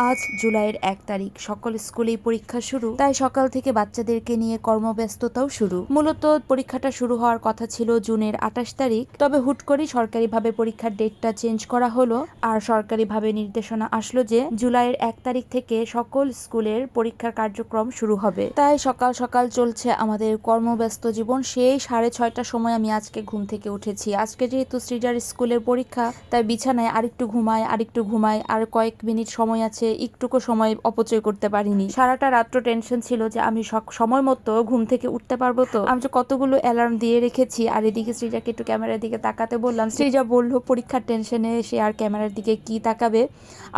আজ জুলাইয়ের ১ তারিখ, সকল স্কুলেই পরীক্ষা শুরু, তাই সকাল থেকে বাচ্চাদেরকে নিয়ে কর্মব্যস্ততাও শুরু। মূলত পরীক্ষাটা শুরু হওয়ার কথা ছিল জুনের ২৮ তারিখ, তবে হুট করেই সরকারিভাবে পরীক্ষার ডেটটা চেঞ্জ করা হলো আর সরকারিভাবে নির্দেশনা আসলো যে জুলাইয়ের ১ তারিখ থেকে সকল স্কুলের পরীক্ষার কার্যক্রম শুরু হবে। তাই সকাল সকাল চলছে আমাদের কর্মব্যস্ত জীবন। সেই ৬:৩০টার সময় আমি আজকে ঘুম থেকে উঠেছি। আজকে যেহেতু সৃজার স্কুলের পরীক্ষা, তাই বিছানায় আরেকটু ঘুমাই, আর কয়েক মিনিট সময় আছে, একটুকু সময় অপচয় করতে পারিনি। সারাটা রাত্র টেনশন ছিল যে আমি সময় মতো ঘুম থেকে উঠতে পারবো তো। আমি যে কতগুলো অ্যালার্ম দিয়ে রেখেছি। আর এদিকে সৃজাকে একটু ক্যামেরার দিকে তাকাতে বললাম। সৃজা বলল পরীক্ষার টেনশনে সে আর ক্যামেরার দিকে কি তাকাবে।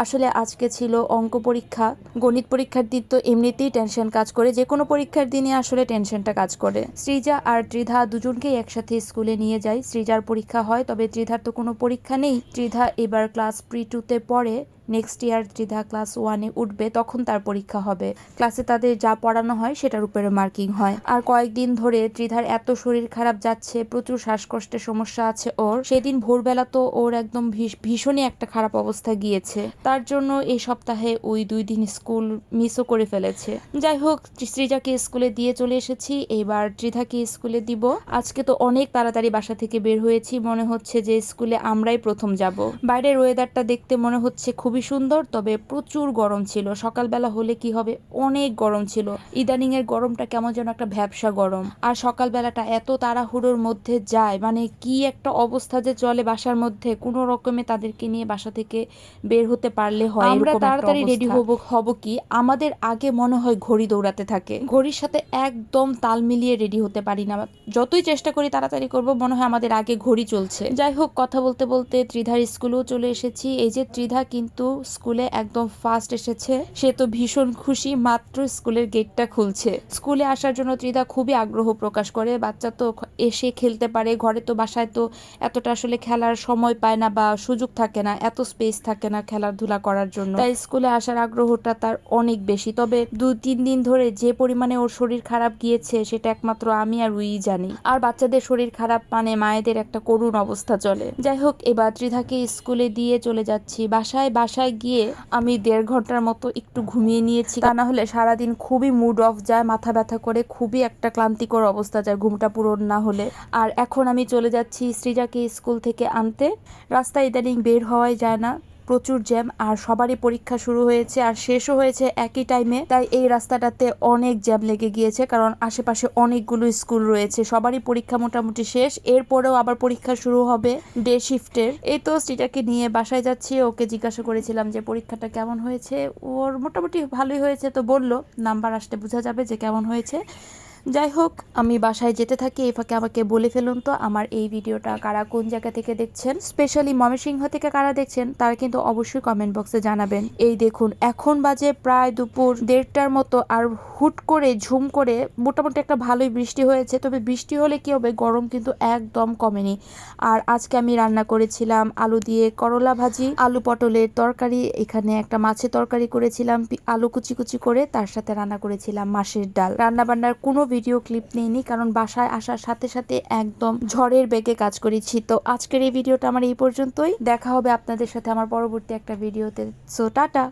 আসলে আজকে ছিল অঙ্ক পরীক্ষা। গণিত পরীক্ষার দিন তো এমনিতেই টেনশন কাজ করে, যে কোনো পরীক্ষার দিনে আসলে টেনশনটা কাজ করে। সৃজা আর ত্রিধা দুজনকেই একসাথে স্কুলে নিয়ে যাই। সৃজার পরীক্ষা হয়, তবে ত্রিধার তো কোনো পরীক্ষা নেই। ত্রিধা এবার ক্লাস প্রি-2-তে পড়ে। নেক্সট ইয়ার ত্রিধা ক্লাস 1-এ উঠবে, তখন তার পরীক্ষা হবে। ক্লাসে তাদের যা পড়ানো হয় সেটার উপরে মার্কিং হয়। আর কয়েকদিন ধরে ত্রিধার এত শরীর খারাপ যাচ্ছে, প্রচুর শ্বাসকষ্টের সমস্যা আছে ওর। সেদিন ভোরবেলা তো ওর একদম ভীষণই একটা খারাপ অবস্থা গিয়েছে। তার জন্য এই সপ্তাহে ওই 2 দিন স্কুল মিসও করে ফেলেছে। যাই হোক, সৃজাকে স্কুলে দিয়ে চলে এসেছি, এবার ত্রিধাকে স্কুলে দিব। আজকে তো অনেক তাড়াতাড়ি বাসা থেকে বের হয়েছি, মনে হচ্ছে যে স্কুলে আমরাই প্রথম যাব। বাইরের ওয়েদারটা দেখতে মনে হচ্ছে খুবই সুন্দর, তবে প্রচুর গরম ছিল। সকালবেলা হলে কি হবে, অনেক গরম ছিল। ইদানিং এর গরমটা কেমন যেন একটা ভ্যাপসা গরম। আর সকালবেলাটা এত তাড়াহুড়োর মধ্যে যায়, মানে কি একটা অবস্থা যে চলে বাসার মধ্যে, কোনো রকমে তাদেরকে নিয়ে বাসা থেকে বের হতে পারলে হয়। আমরা তাড়াতাড়ি রেডি হব কি, আমাদের আগে মনে হয় ঘড়ি দৌড়াতে থাকে। ঘড়ির সাথে একদম তাল মিলিয়ে রেডি হতে পারি না। যতই চেষ্টা করি তাড়াতাড়ি করব, মনে হয় আমাদের আগে ঘড়ি চলছে। যাই হোক, কথা বলতে বলতে ত্রিধার স্কুলেও চলে এসেছি। এই যে ত্রিধা কিন্তু স্কুলে একদম ফার্স্ট এসেছে। সে তো ভীষণ খুশি, মাত্র স্কুলের গেটটা খুলছে। স্কুলে আসার জন্য ত্রিধা খুবই আগ্রহ প্রকাশ করে। বাচ্চা তো এসে খেলতে পারে, ঘরে তো বাসায় তো এতটা আসলে খেলার সময় পায় না বা সুযোগ থাকে না, এত স্পেস থাকে না খেলাধুলা করার জন্য। তাই স্কুলে আসার আগ্রহটা তার অনেক বেশি। তবে 2-3 দিন ধরে যে পরিমাণে ওর শরীর খারাপ গিয়েছে সেটা একমাত্র আমি আর উই জানি। আর বাচ্চাদের শরীর খারাপ মানে মায়েদের একটা করুণ অবস্থা চলে। যাই হোক, এবার ত্রিধাকে স্কুলে দিয়ে চলে যাচ্ছি। বাসায় গিয়ে আমি 1.5 ঘন্টার মতো একটু ঘুমিয়ে নিয়েছি, তা না হলে সারাদিন খুবই মুড অফ যায়, মাথা ব্যথা করে, খুবই একটা ক্লান্তিকর অবস্থা যায় ঘুমটা পূরণ না হলে। আর এখন আমি চলে যাচ্ছি সৃজাকে স্কুল থেকে আনতে। রাস্তায় ইদানিং বের হওয়াই যায় না, প্রচুর জ্যাম। আর সবারই পরীক্ষা শুরু হয়েছে আর শেষও হয়েছে একই টাইমে, তাই এই রাস্তাটাতে অনেক জ্যাম লেগে গিয়েছে, কারণ আশেপাশে অনেকগুলো স্কুল রয়েছে। সবারই পরীক্ষা মোটামুটি শেষ, এরপরেও আবার পরীক্ষা শুরু হবে ডে শিফটের। এই তো স্ত্রীটাকে নিয়ে বাসায় যাচ্ছি। ওকে জিজ্ঞাসা করেছিলাম যে পরীক্ষাটা কেমন হয়েছে। ওর মোটামুটি ভালোই হয়েছে, তো বললো নাম্বার আসলে বোঝা যাবে যে কেমন হয়েছে। যাই হোক, আমি বাসায় যেতে থাকি। এই ফাঁকে আমাকে বলে ফেলুন তো আমার এই ভিডিওটা কারা কোন জায়গা থেকে দেখছেন, স্পেশালি ময়মনসিংহ থেকে কারা দেখছেন তারা কিন্তু অবশ্যই কমেন্ট বক্সে জানাবেন। এই দেখুন, এখন বাজে প্রায় দুপুর 1:30টার মতো, আর হুট করে ঝুম করে মোটামুটি একটা ভালোই বৃষ্টি হয়েছে। তবে বৃষ্টি হলে কি হবে, গরম কিন্তু একদম কমেনি। আর আজকে আমি রান্না করেছিলাম আলু দিয়ে করলা ভাজি, আলু পটলের তরকারি, এখানে একটা মাছের তরকারি করেছিলাম আলু কুচি কুচি করে, তার সাথে রান্না করেছিলাম মাছের ডাল। রান্না বান্নার কোনো ভিডিও ক্লিপ নেইনি, কারণ বাসায় আসার সাথে সাথে একদম ঝড়ের বেগে কাজ করেছি। তো আজকের এই ভিডিওটা আমার এই পর্যন্তই। দেখা হবে আপনাদের সাথে আমার পরবর্তী একটা ভিডিওতে। So tata.